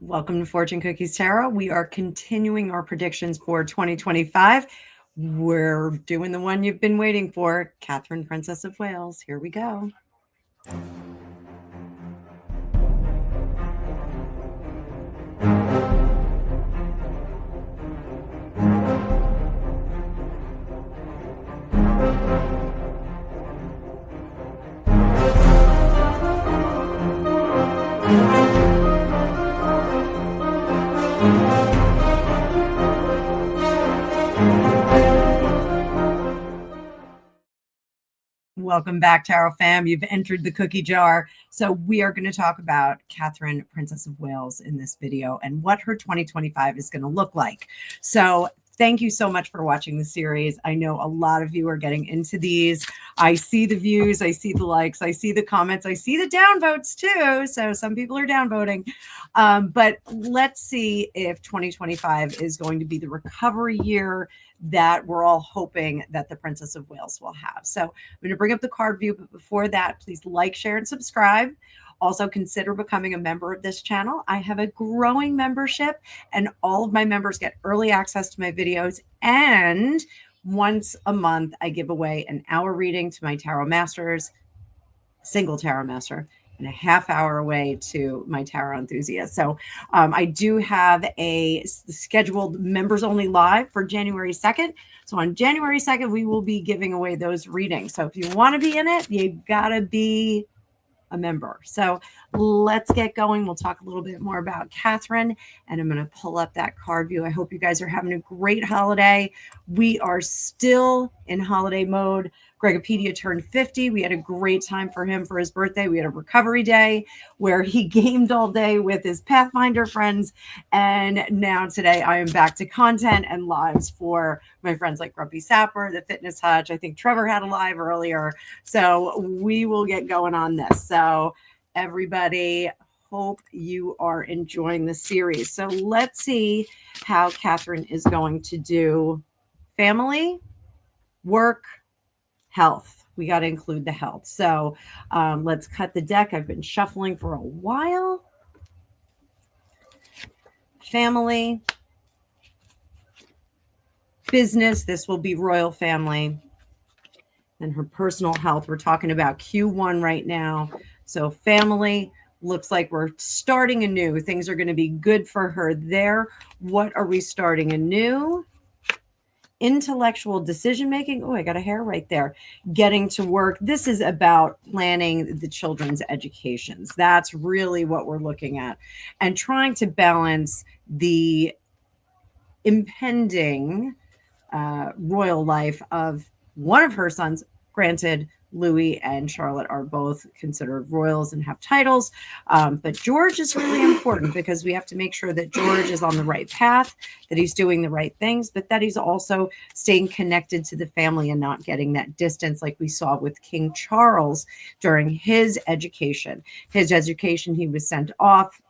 Welcome to Fortune Cookies Tarot. We are continuing our predictions for 2025. We're doing the one you've been waiting for, Catherine, Princess of Wales. Here we go. Welcome back, Tarot fam. You've entered the cookie jar. So we are going to talk about Catherine, Princess of Wales in this video and what her 2025 is going to look like. So thank you so much for watching the series. I know a lot of you are getting into these. I see the views, I see the likes, I see the comments, I see the downvotes too. So some people are downvoting. But let's see if 2025 is going to be the recovery year that we're all hoping that the Princess of Wales will have. So I'm going to bring up the card view, but before that, please like, share, and subscribe. Also, consider becoming a member of this channel. I have a growing membership, and all of my members get early access to my videos. And once a month, I give away an hour reading to my tarot masters, single tarot master, and a half hour away to my tarot enthusiasts. So I do have a scheduled members only live for January 2nd. So on January 2nd, we will be giving away those readings. So if you want to be in it, you got to be a member. So let's get going. We'll talk a little bit more about Catherine, and I'm going to pull up that card view. I hope you guys are having a great holiday. We are still in holiday mode. Gregopedia turned 50. We had a great time for him for his birthday. We had a recovery day where he gamed all day with his Pathfinder friends. And now today I am back to content and lives for my friends like Grumpy Sapper, the Fitness Hutch. I think Trevor had a live earlier. So we will get going on this. So everybody, hope you are enjoying the series. So let's see how Catherine is going to do family, work, health. We got to include the health. So let's cut the deck. I've been shuffling for a while. Family, business. This will be royal family. And her personal health. We're talking about Q1 right now. So family, looks like we're starting anew. Things are going to be good for her there. What are we starting anew? Intellectual decision making. Oh, I got a hair right there. Getting to work. This is about planning the children's educations. That's really what we're looking at, and trying to balance the impending royal life of one of her sons. Granted, Louis and Charlotte are both considered royals and have titles. But George is really important because we have to make sure that George is on the right path, that he's doing the right things, but that he's also staying connected to the family and not getting that distance like we saw with King Charles during his education. His education, he was sent off.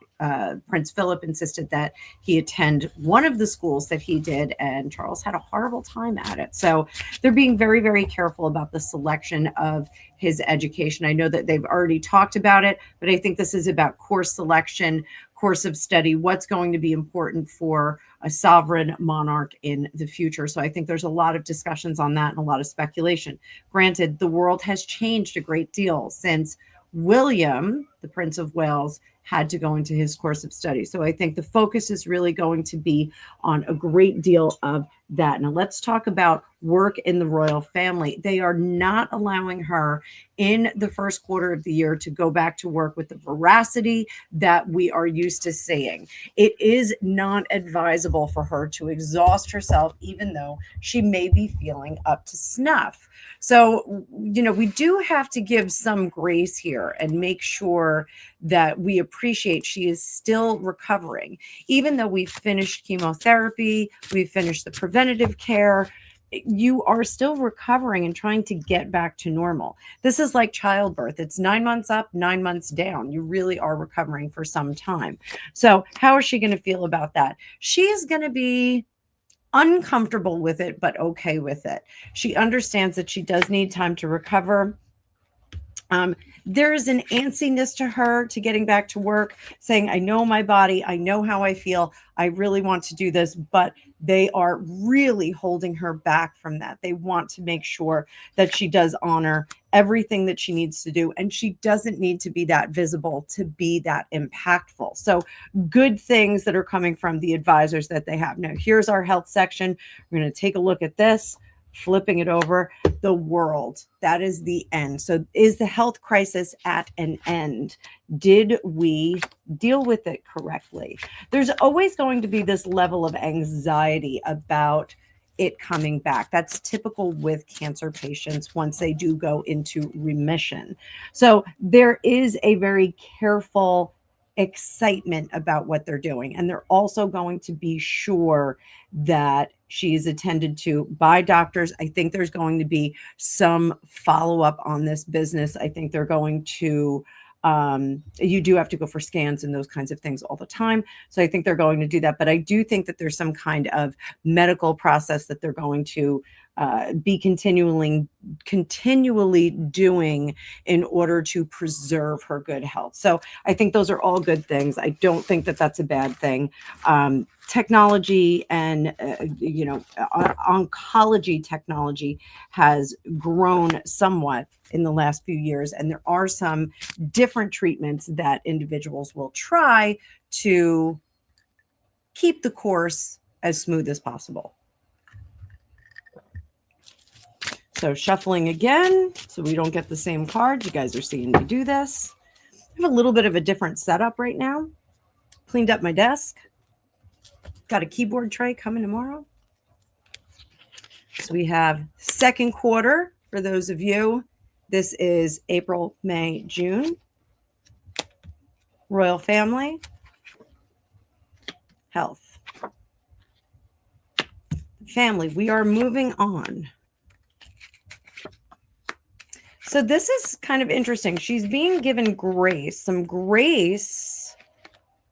Prince Philip insisted that he attend one of the schools that he did, and Charles had a horrible time at it. So they're being very, very careful about the selection of his education. I know that they've already talked about it, but I think this is about course selection, course of study, what's going to be important for a sovereign monarch in the future. So I think there's a lot of discussions on that and a lot of speculation. Granted, the world has changed a great deal since William, the Prince of Wales, had to go into his course of study. So I think the focus is really going to be on a great deal of that. Now let's talk about work in the royal family. They are not allowing her in the first quarter of the year to go back to work with the veracity that we are used to seeing. It is not advisable for her to exhaust herself, even though she may be feeling up to snuff. So, we do have to give some grace here and make sure that we appreciate she is still recovering. Even though we've finished chemotherapy, we've finished the preventative care, you are still recovering and trying to get back to normal. This is like childbirth. It's 9 months up, 9 months down. You really are recovering for some time. So how is she going to feel about that? She is going to be uncomfortable with it, but okay with it. She understands that she does need time to recover. There is an antsiness to her to getting back to work, saying, I know my body, I know how I feel, I really want to do this, but they are really holding her back from that. They want to make sure that she does honor everything that she needs to do, and she doesn't need to be that visible to be that impactful. So good things that are coming from the advisors that they have. Now, here's our health section. We're going to take a look at this, flipping it over. The world, that is the end. So is the health crisis at an end? Did we deal with it correctly? There's always going to be this level of anxiety about it coming back. That's typical with cancer patients once they do go into remission. So there is a very careful excitement about what they're doing. And they're also going to be sure that she is attended to by doctors. I think there's going to be some follow-up on this business. I think they're going to, you do have to go for scans and those kinds of things all the time. So I think they're going to do that. But I do think that there's some kind of medical process that they're going to be continually doing in order to preserve her good health. So I think those are all good things. I don't think that that's a bad thing. Technology and oncology technology has grown somewhat in the last few years, and there are some different treatments that individuals will try to keep the course as smooth as possible. So shuffling again, so we don't get the same cards. You guys are seeing me do this. I have a little bit of a different setup right now. Cleaned up my desk. Got a keyboard tray coming tomorrow. So we have second quarter for those of you. This is April, May, June. Royal family. Health. Family, we are moving on. So this is kind of interesting. She's being given grace, some grace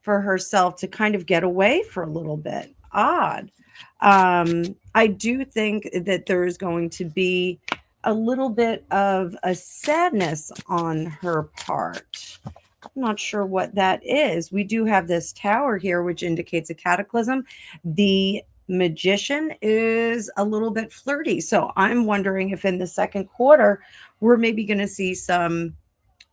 for herself to kind of get away for a little bit. Odd. I do think that there's going to be a little bit of a sadness on her part. I'm not sure what that is. We do have this tower here, which indicates a cataclysm. The magician is a little bit flirty. So I'm wondering if in the second quarter, we're maybe going to see some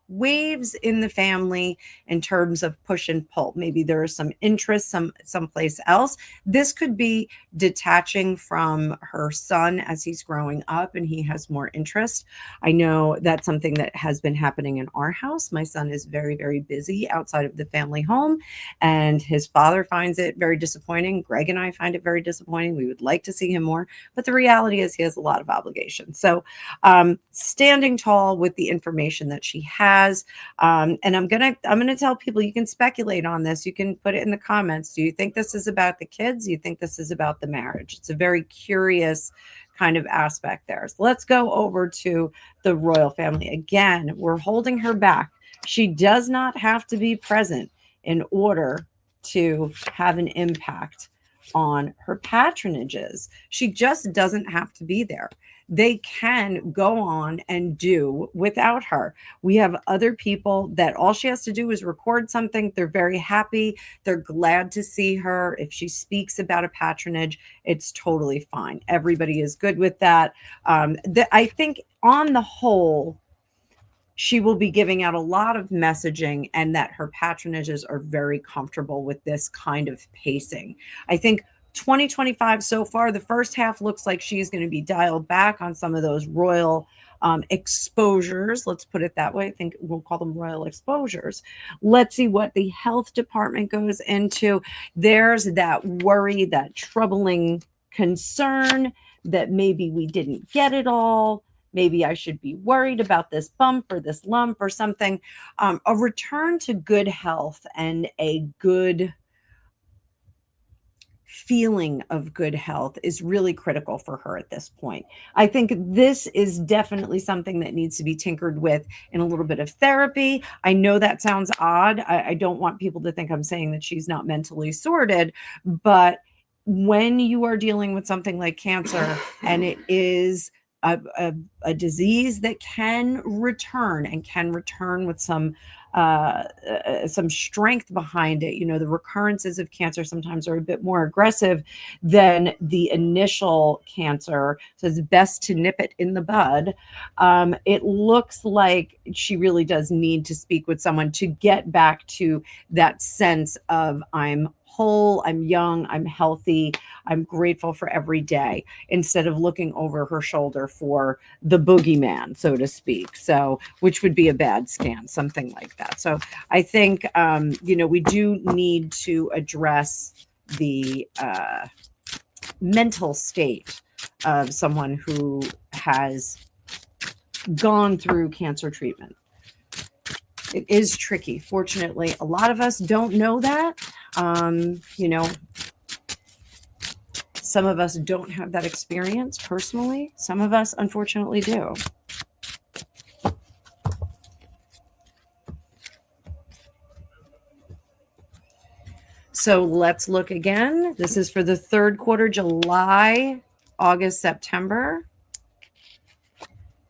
waves in the family in terms of push and pull. Maybe there is some interest someplace else. This could be detaching from her son as he's growing up and he has more interest. I know that's something that has been happening in our house. My son is very, very busy outside of the family home, and his father finds it very disappointing. Greg and I find it very disappointing. We would like to see him more, but the reality is he has a lot of obligations. So standing tall with the information that she has. And I'm gonna tell people, you can speculate on this. You can put it in the comments. Do you think this is about the kids? Do you think this is about the marriage? It's a very curious kind of aspect there. So let's go over to the royal family. Again, we're holding her back. She does not have to be present in order to have an impact on her patronages. She just doesn't have to be there. They can go on and do without her. We have other people that all she has to do is record something. They're very happy. They're glad to see her. If she speaks about a patronage, it's totally fine. Everybody is good with that. I think on the whole, she will be giving out a lot of messaging, and that her patronages are very comfortable with this kind of pacing. I think 2025 so far, the first half looks like she's going to be dialed back on some of those royal exposures. Let's put it that way. I think we'll call them royal exposures. Let's see what the health department goes into. There's that worry, that troubling concern that maybe we didn't get it all. Maybe I should be worried about this bump or this lump or something. A return to good health and a good feeling of good health is really critical for her at this point. I think this is definitely something that needs to be tinkered with in a little bit of therapy. I know that sounds odd. I don't want people to think I'm saying that she's not mentally sorted, but when you are dealing with something like cancer and it is a disease that can return, and can return with some strength behind it. You know, the recurrences of cancer sometimes are a bit more aggressive than the initial cancer, so it's best to nip it in the bud. It looks like she really does need to speak with someone to get back to that sense of, I'm whole, I'm young, I'm healthy, I'm grateful for every day, instead of looking over her shoulder for the boogeyman, so to speak. So, which would be a bad scan, something like that. So I think, you know, we do need to address the mental state of someone who has gone through cancer treatment. It is tricky. Fortunately, a lot of us don't know that. You know, some of us don't have that experience personally. Some of us, unfortunately, do. So let's look again. This is for the third quarter, July, August, September.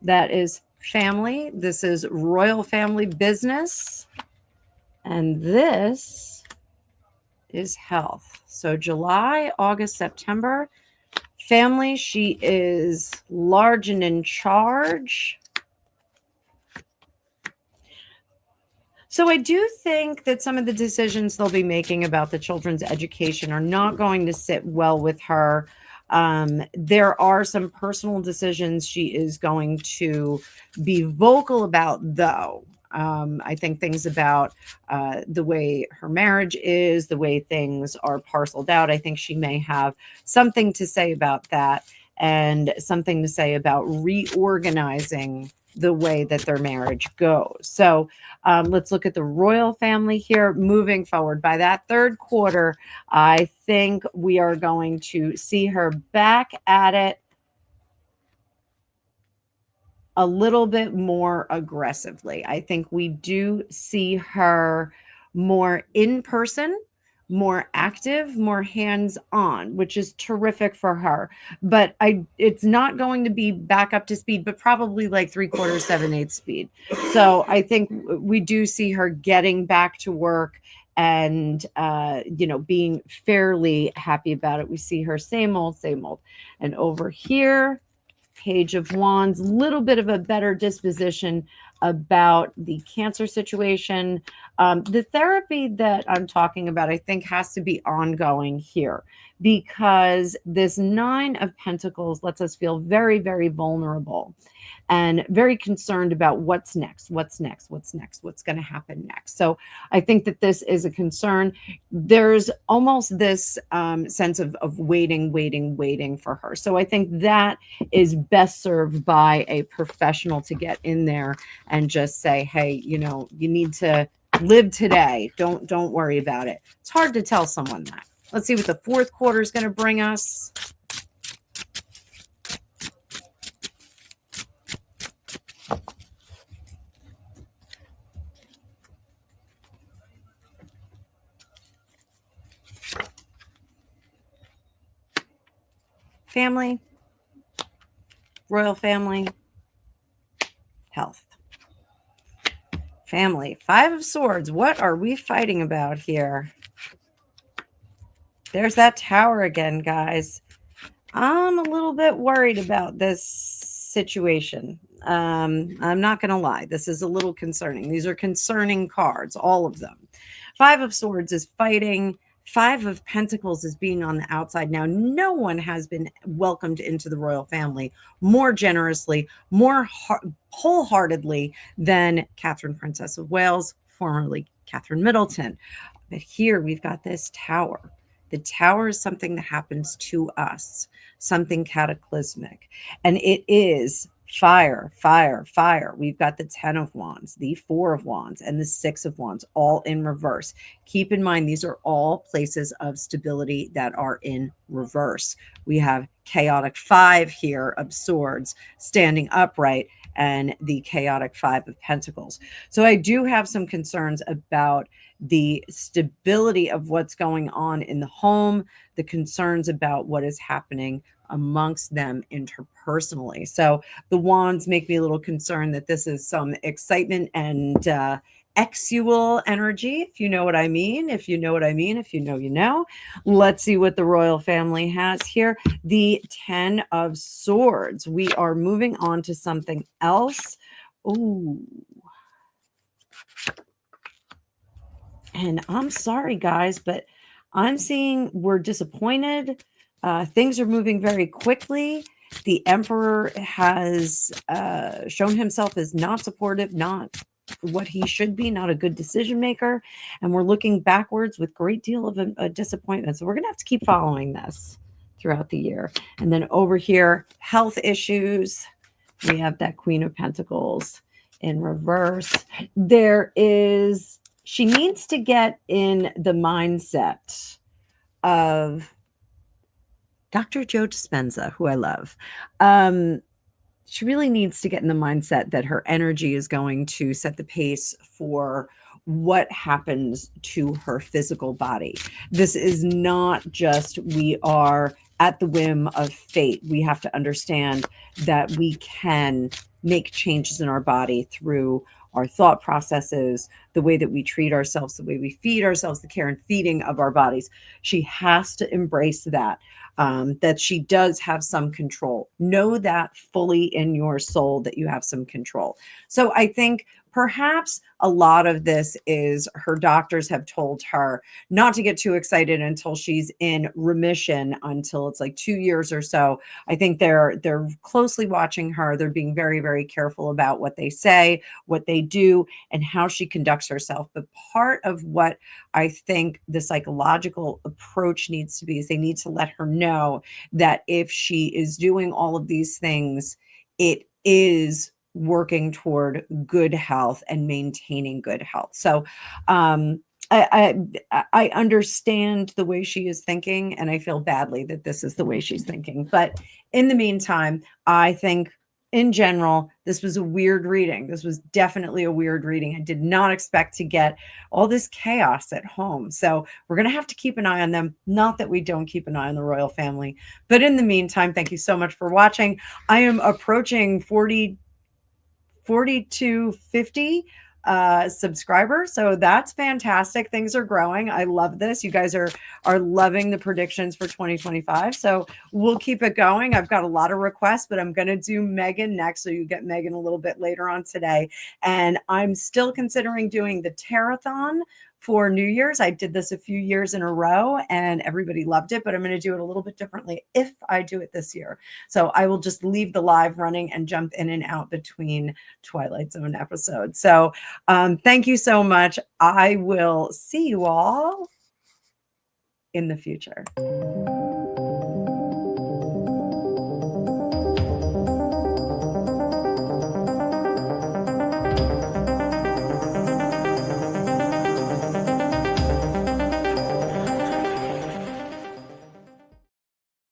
That is family. This is royal family business. And this is health. So July, August, September. Family, she is large and in charge. So I do think that some of the decisions they'll be making about the children's education are not going to sit well with her. There are some personal decisions she is going to be vocal about, though. I think things about the way her marriage is, the way things are parceled out. I think she may have something to say about that, and something to say about reorganizing the way that their marriage goes. So let's look at the royal family here moving forward. By that third quarter, I think we are going to see her back at it a little bit more aggressively. I think we do see her more in person, more active, more hands-on, which is terrific for her. But it's not going to be back up to speed, but probably like 3/4, 7/8 speed. So I think we do see her getting back to work and you know, being fairly happy about it. We see her same old, same old. And over here, Page of Wands, little bit of a better disposition about the cancer situation. The therapy that I'm talking about, I think, has to be ongoing here, because this Nine of Pentacles lets us feel very, very vulnerable and very concerned about what's next, what's next, what's next, what's going to happen next. So I think that this is a concern. There's almost this sense of waiting, waiting, waiting for her. So I think that is best served by a professional to get in there and just say, hey, you know, you need to live today. Don't worry about it. It's hard to tell someone that. Let's see what the fourth quarter is going to bring us. Family, royal family, health. Family, Five of Swords. What are we fighting about here? There's that tower again, guys. I'm a little bit worried about this situation. I'm not going to lie. This is a little concerning. These are concerning cards, all of them. Five of Swords is fighting. Five of Pentacles is being on the outside. Now, no one has been welcomed into the royal family more generously, more wholeheartedly than Catherine, Princess of Wales, formerly Catherine Middleton. But here we've got this tower. The tower is something that happens to us, something cataclysmic. And it is fire, fire, fire. We've got the 10 of Wands, the 4 of Wands, and the 6 of Wands, all in reverse. Keep in mind, these are all places of stability that are in reverse. We have chaotic 5 here of Swords standing upright, and the chaotic 5 of Pentacles. So I do have some concerns about the stability of what's going on in the home, the concerns about what is happening amongst them interpersonally. So the wands make me a little concerned that this is some excitement and exual energy, if you know what I mean. If you know what I mean, if you know, you know. Let's see what the royal family has here. The 10 of Swords. We are moving on to something else. Ooh. And I'm sorry, guys, but I'm seeing we're disappointed. Things are moving very quickly. The Emperor has shown himself as not supportive, not what he should be, not a good decision maker. And we're looking backwards with great deal of a disappointment. So we're going to have to keep following this throughout the year. And then over here, health issues. We have that Queen of Pentacles in reverse. She needs to get in the mindset of Dr. Joe Dispenza, who I love. She really needs to get in the mindset that her energy is going to set the pace for what happens to her physical body. This is not just we are at the whim of fate. We have to understand that we can make changes in our body through our thought processes, the way that we treat ourselves, the way we feed ourselves, the care and feeding of our bodies. She has to embrace that. That she does have some control. Know that fully in your soul that you have some control. So I think perhaps a lot of this is her doctors have told her not to get too excited until she's in remission, until it's like 2 years or so. I think they're closely watching her. They're being very, very careful about what they say, what they do, and how she conducts herself. But part of what I think the psychological approach needs to be is they need to let her know that if she is doing all of these things, it is working toward good health and maintaining good health. So I understand the way she is thinking, and I feel badly that this is the way she's thinking. But in the meantime, I think in general, this was a weird reading. This was definitely a weird reading. I did not expect to get all this chaos at home. So we're going to have to keep an eye on them. Not that we don't keep an eye on the royal family. But in the meantime, thank you so much for watching. I am approaching 4250 subscribers, so that's fantastic. Things are growing. I love this. You guys are loving the predictions for 2025, so we'll keep it going. I've got a lot of requests, but I'm going to do Megan next, so you get Megan a little bit later on today. And I'm still considering doing the Tarothon for New Year's. I did this a few years in a row and everybody loved it, but I'm going to do it a little bit differently if I do it this year. So I will just leave the live running and jump in and out between Twilight Zone episodes. So thank you so much. I will see you all in the future.